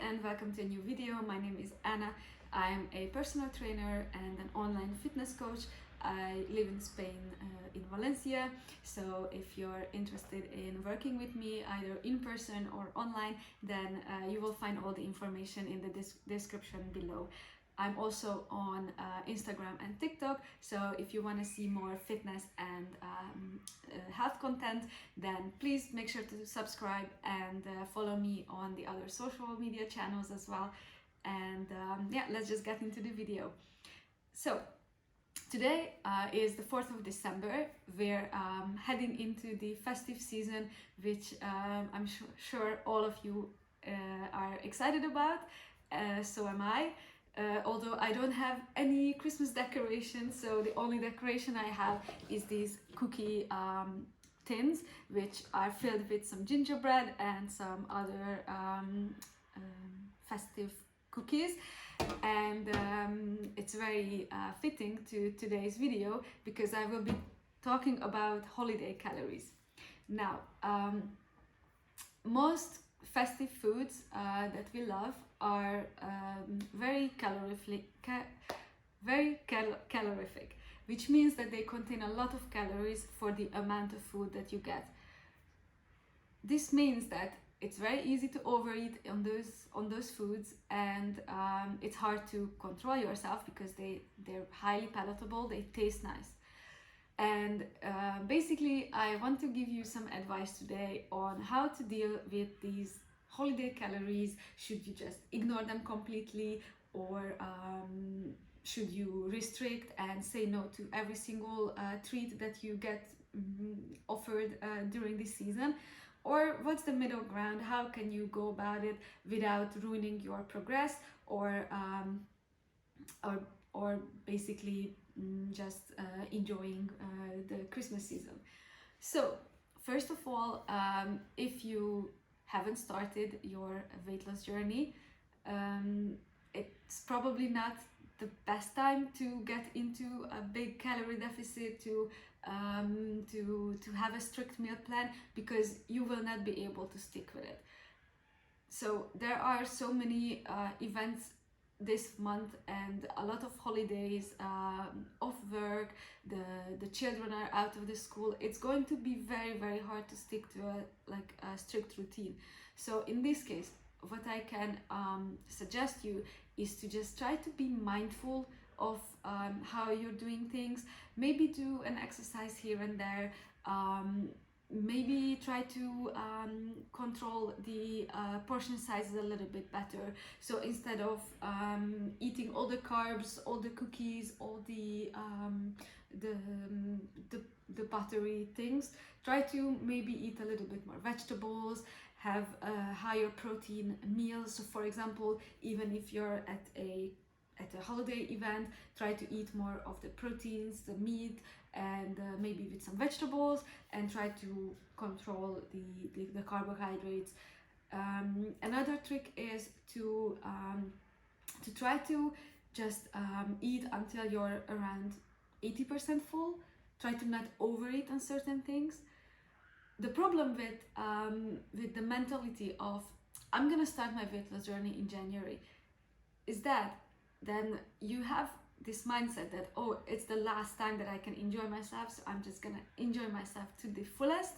and welcome to a new video. My name is Anna. I'm a personal trainer and an online fitness coach. I live in Spain, in Valencia. So if you're interested in working with me either in person or online, then you will find all the information in the description below. I'm also on Instagram and TikTok, so if you want to see more fitness and health content, then please make sure to subscribe and follow me on the other social media channels as well. And yeah, let's just get into the video. So today is the 4th of December. We're heading into the festive season, which I'm sure all of you are excited about. So am I. Although I don't have any Christmas decorations, so the only decoration I have is these cookie tins, which are filled with some gingerbread and some other festive cookies. And it's very fitting to today's video because I will be talking about holiday calories. Now, most festive foods that we love are very calorific, which means that they contain a lot of calories for the amount of food that you get. This means that it's very easy to overeat on those foods, and it's hard to control yourself because they're highly palatable, they taste nice. And basically, I want to give you some advice today on how to deal with these holiday calories. Should you just ignore them completely, or should you restrict and say no to every single treat that you get offered during this season? Or what's the middle ground? How can you go about it without ruining your progress, or basically just enjoying the Christmas season? So first of all, if you haven't started your weight loss journey, it's probably not the best time to get into a big calorie deficit, to have a strict meal plan, because you will not be able to stick with it. So there are so many events this month and a lot of holidays, off work, the children are out of the school. It's going to be very hard to stick to a strict routine. So in this case, what I can suggest you is to just try to be mindful of how you're doing things. Maybe do an exercise here and there. Maybe try to control the portion sizes a little bit better. So instead of eating all the carbs, all the cookies, all the buttery things, try to maybe eat a little bit more vegetables, have higher protein meals. So for example, even if you're at a holiday event, try to eat more of the proteins, the meat, and maybe with some vegetables, and try to control the carbohydrates. Another trick is to try to just eat until you're around 80% full. Try to not overeat on certain things. The problem with the mentality of I'm gonna start my weight loss journey in January is that then you have this mindset that, oh, it's the last time that I can enjoy myself, so I'm just gonna enjoy myself to the fullest.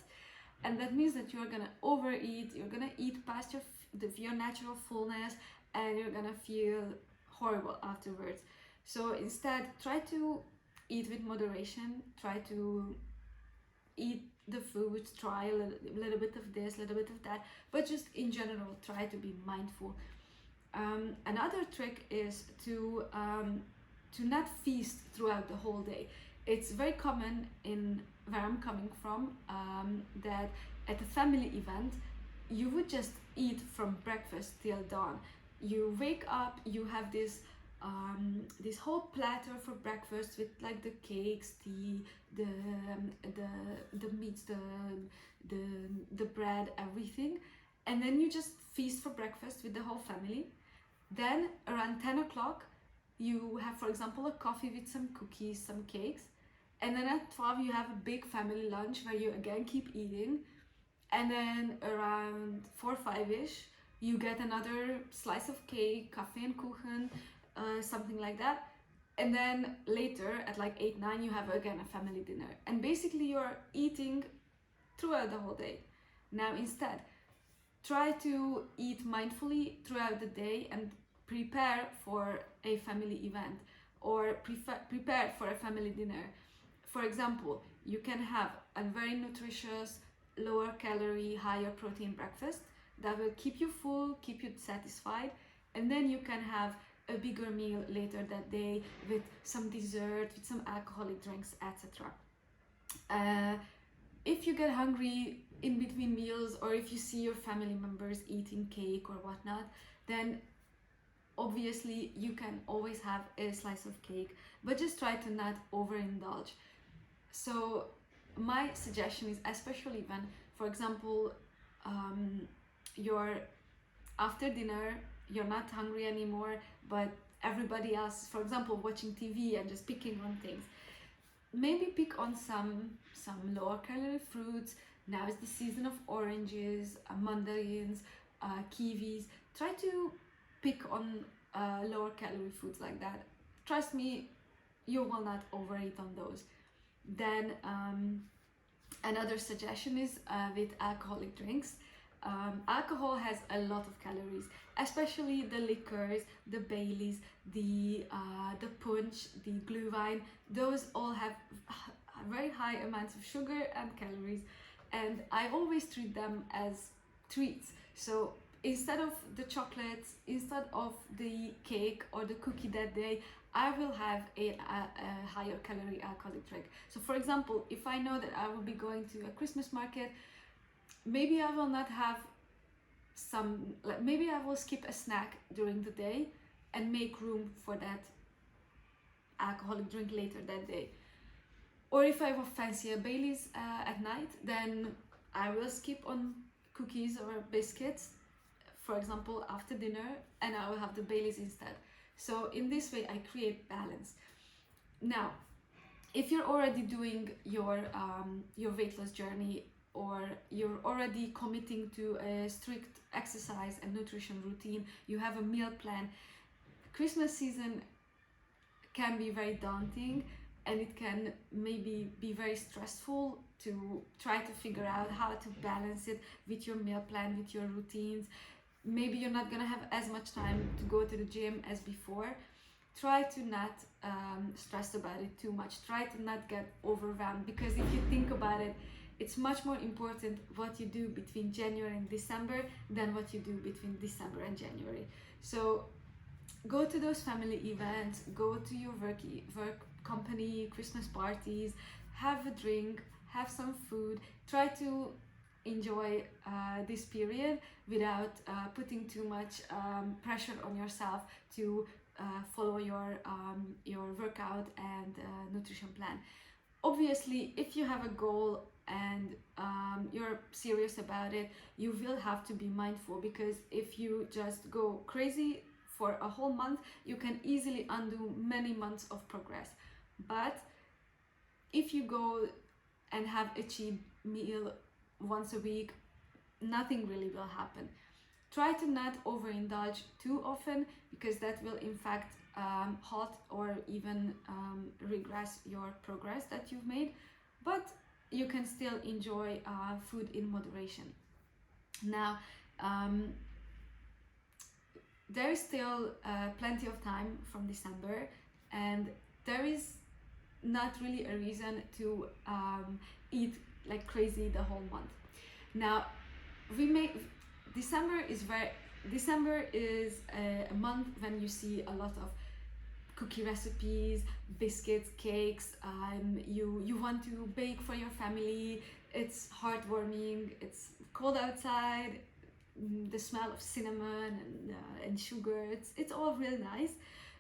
And that means that you're gonna overeat, you're gonna eat past your natural fullness, and you're gonna feel horrible afterwards. So instead, try to eat with moderation, try to eat the food, try a little bit of this, a little bit of that, but just in general, try to be mindful. Another trick is to not feast throughout the whole day. It's very common in where I'm coming from, that at a family event, you would just eat from breakfast till dawn. You wake up, you have this whole platter for breakfast with like the cakes, the meats, the bread, everything, and then you just feast for breakfast with the whole family. Then around 10 o'clock, you have, for example, a coffee with some cookies, some cakes. And then at 12, you have a big family lunch where you again keep eating. And then around 4 or 5-ish, you get another slice of cake, Kaffee and Kuchen, something like that. And then later at like 8, 9, you have again a family dinner. And basically you're eating throughout the whole day. Now instead, try to eat mindfully throughout the day and prepare for a family event or prepare for a family dinner. For example, you can have a very nutritious, lower calorie, higher protein breakfast that will keep you full, keep you satisfied, and then you can have a bigger meal later that day with some dessert, with some alcoholic drinks, etc. If you get hungry in between meals, or if you see your family members eating cake or whatnot, then obviously you can always have a slice of cake, but just try to not overindulge. So my suggestion is, especially when, for example, you're after dinner, you're not hungry anymore, but everybody else, for example, watching TV and just picking on things, maybe pick on some lower calorie fruits. Now is the season of oranges, mandarins, kiwis. Try to pick on lower calorie foods like that. Trust me, you will not overeat on those. Then another suggestion is with alcoholic drinks. Alcohol has a lot of calories, especially the liquors, the Baileys, the punch, the Glühwein. Those all have very high amounts of sugar and calories, and I always treat them as treats. So instead of the chocolates, instead of the cake or the cookie that day, I will have a higher calorie alcoholic drink. So for example, if I know that I will be going to a Christmas market, maybe I will not have maybe I will skip a snack during the day and make room for that alcoholic drink later that day. Or if I will fancy a Baileys at night, then I will skip on cookies or biscuits, for example, after dinner, and I will have the Baileys instead. So in this way, I create balance. Now, if you're already doing your weight loss journey, or you're already committing to a strict exercise and nutrition routine, you have a meal plan, Christmas season can be very daunting, and it can maybe be very stressful to try to figure out how to balance it with your meal plan, with your routines. Maybe you're not gonna have as much time to go to the gym as before. Try to not stress about it too much. Try to not get overwhelmed, because if you think about it, it's much more important what you do between January and December than what you do between December and January. So go to those family events, go to your work company Christmas parties, have a drink, have some food. Try to enjoy this period without putting too much pressure on yourself to follow your workout and nutrition plan. Obviously, if you have a goal and you're serious about it, you will have to be mindful, because if you just go crazy for a whole month, you can easily undo many months of progress. But if you go and have a cheat meal once a week, nothing really will happen. Try to not overindulge too often, because that will in fact halt or even regress your progress that you've made. But you can still enjoy food in moderation. Now, there is still plenty of time from December, and there is not really a reason to eat like crazy the whole month. Now, December is a month when you see a lot of cookie recipes, biscuits, cakes. You want to bake for your family. It's heartwarming. It's cold outside. The smell of cinnamon and sugar. It's all real nice.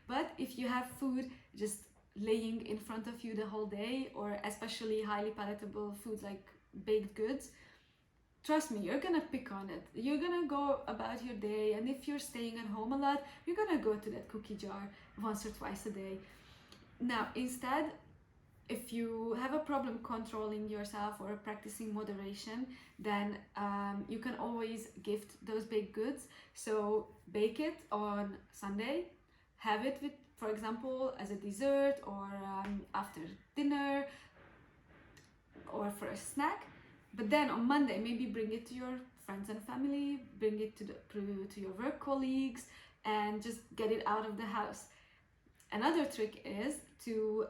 But if you have food just laying in front of you the whole day, or especially highly palatable foods like baked goods, trust me, you're gonna pick on it. You're gonna go about your day, and if you're staying at home a lot, you're gonna go to that cookie jar once or twice a day. Now, instead, if you have a problem controlling yourself or practicing moderation, then you can always gift those baked goods. So bake it on Sunday, have it with, for example, as a dessert, or after dinner, or for a snack. But then on Monday, maybe bring it to your friends and family, bring it to your work colleagues, and just get it out of the house. Another trick is to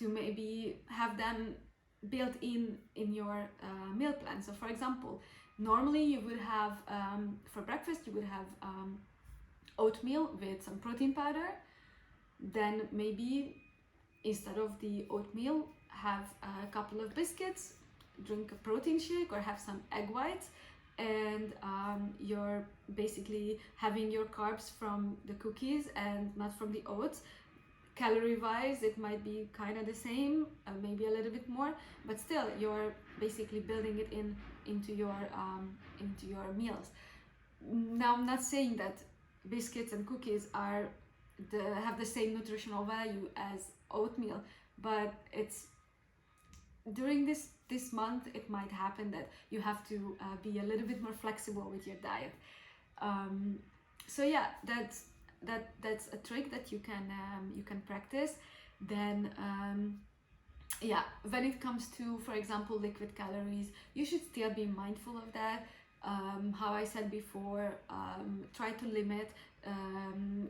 maybe have them built in your meal plan. So for example, normally you would have for breakfast you would have oatmeal with some protein powder. Then maybe instead of the oatmeal, have a couple of biscuits, drink a protein shake, or have some egg whites, and you're basically having your carbs from the cookies and not from the oats. Calorie wise, it might be kind of the same, maybe a little bit more, but still you're basically building it into your meals. Now, I'm not saying that biscuits and cookies have the same nutritional value as oatmeal, but it's during this month it might happen that you have to be a little bit more flexible with your diet. So yeah, that's a trick that you can practice. Then yeah, when it comes to, for example, liquid calories, you should still be mindful of that. How I said before, try to limit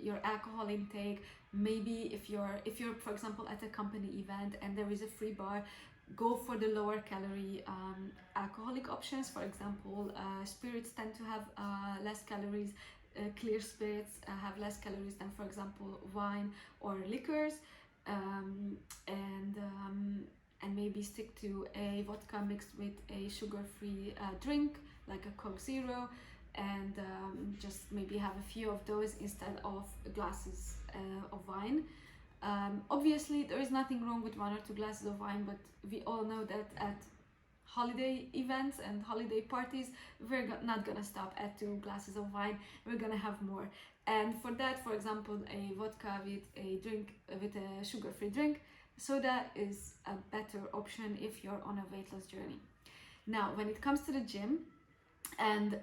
your alcohol intake. Maybe if you're for example at a company event and there is a free bar, go for the lower calorie alcoholic options. For example, spirits tend to have less calories. Clear spirits have less calories than, for example, wine or liquors. And maybe stick to a vodka mixed with a sugar-free drink like a Coke Zero, and just maybe have a few of those instead of glasses of wine. Obviously, there is nothing wrong with 1 or 2 glasses of wine, but we all know that at holiday events and holiday parties, we're not gonna stop at 2 glasses of wine. We're gonna have more. And for that, for example, a vodka with a sugar-free drink, soda is a better option if you're on a weight loss journey. Now, when it comes to the gym, and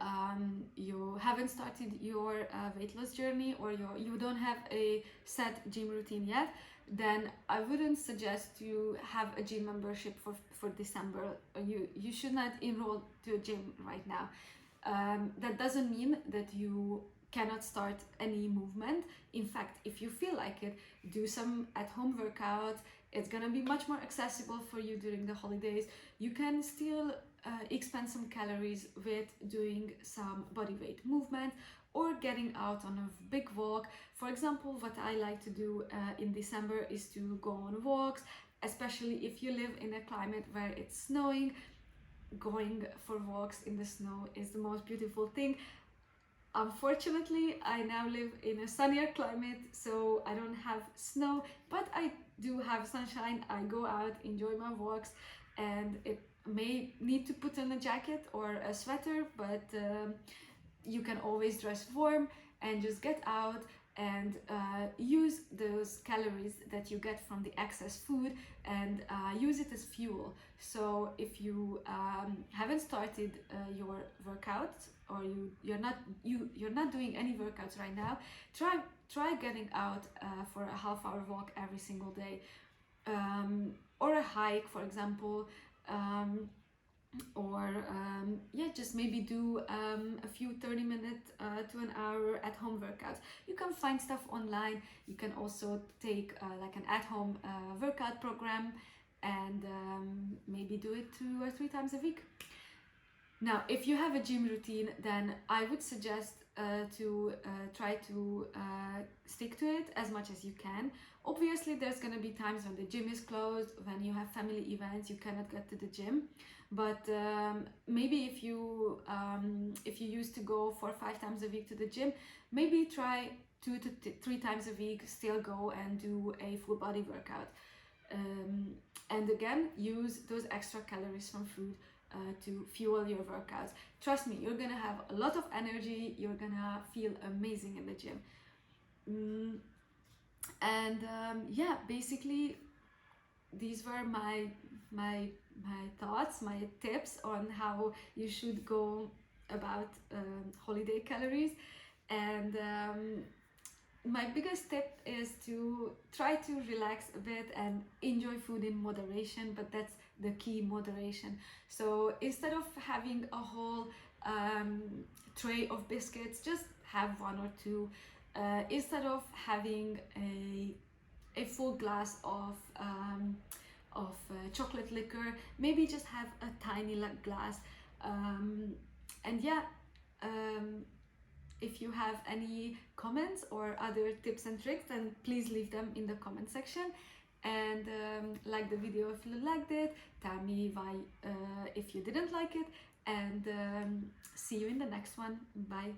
you haven't started your weight loss journey, or you don't have a set gym routine yet, then I wouldn't suggest you have a gym membership for December. You should not enroll to a gym right now. That doesn't mean that you cannot start any movement. In fact, if you feel like it, do some at-home workouts. It's gonna be much more accessible for you during the holidays. You can still expend some calories with doing some body weight movement or getting out on a big walk. For example, what I like to do in December is to go on walks, especially if you live in a climate where it's snowing. Going for walks in the snow is the most beautiful thing. Unfortunately, I now live in a sunnier climate, so I don't have snow, but I do have sunshine. I go out, enjoy my walks, and it may need to put on a jacket or a sweater, but you can always dress warm and just get out and use those calories that you get from the excess food and use it as fuel. So if you haven't started your workouts, or you're not doing any workouts right now, try getting out for a half-hour walk every single day, or a hike, for example, or just maybe do a few 30-minute to an hour at-home workouts. You can find stuff online. You can also take like an at-home workout program and maybe do it 2 or 3 times a week. Now, if you have a gym routine, then I would suggest to try to stick to it as much as you can. Obviously, there's gonna be times when the gym is closed, when you have family events, you cannot get to the gym. But maybe if you used to go 4 or 5 times a week to the gym, maybe try 2 to 3 times a week, still go and do a full body workout. And again, use those extra calories from food to fuel your workouts. Trust me, you're gonna have a lot of energy, you're gonna feel amazing in the gym. And basically these were my thoughts, my tips on how you should go about holiday calories. And my biggest tip is to try to relax a bit and enjoy food in moderation, but that's the key, moderation. So instead of having a whole tray of biscuits, just have one or two. Instead of having a full glass of chocolate liquor, maybe just have a tiny glass. And yeah, if you have any comments or other tips and tricks, then please leave them in the comment section. And like the video if you liked it, tell me why if you didn't like it, and see you in the next one. Bye.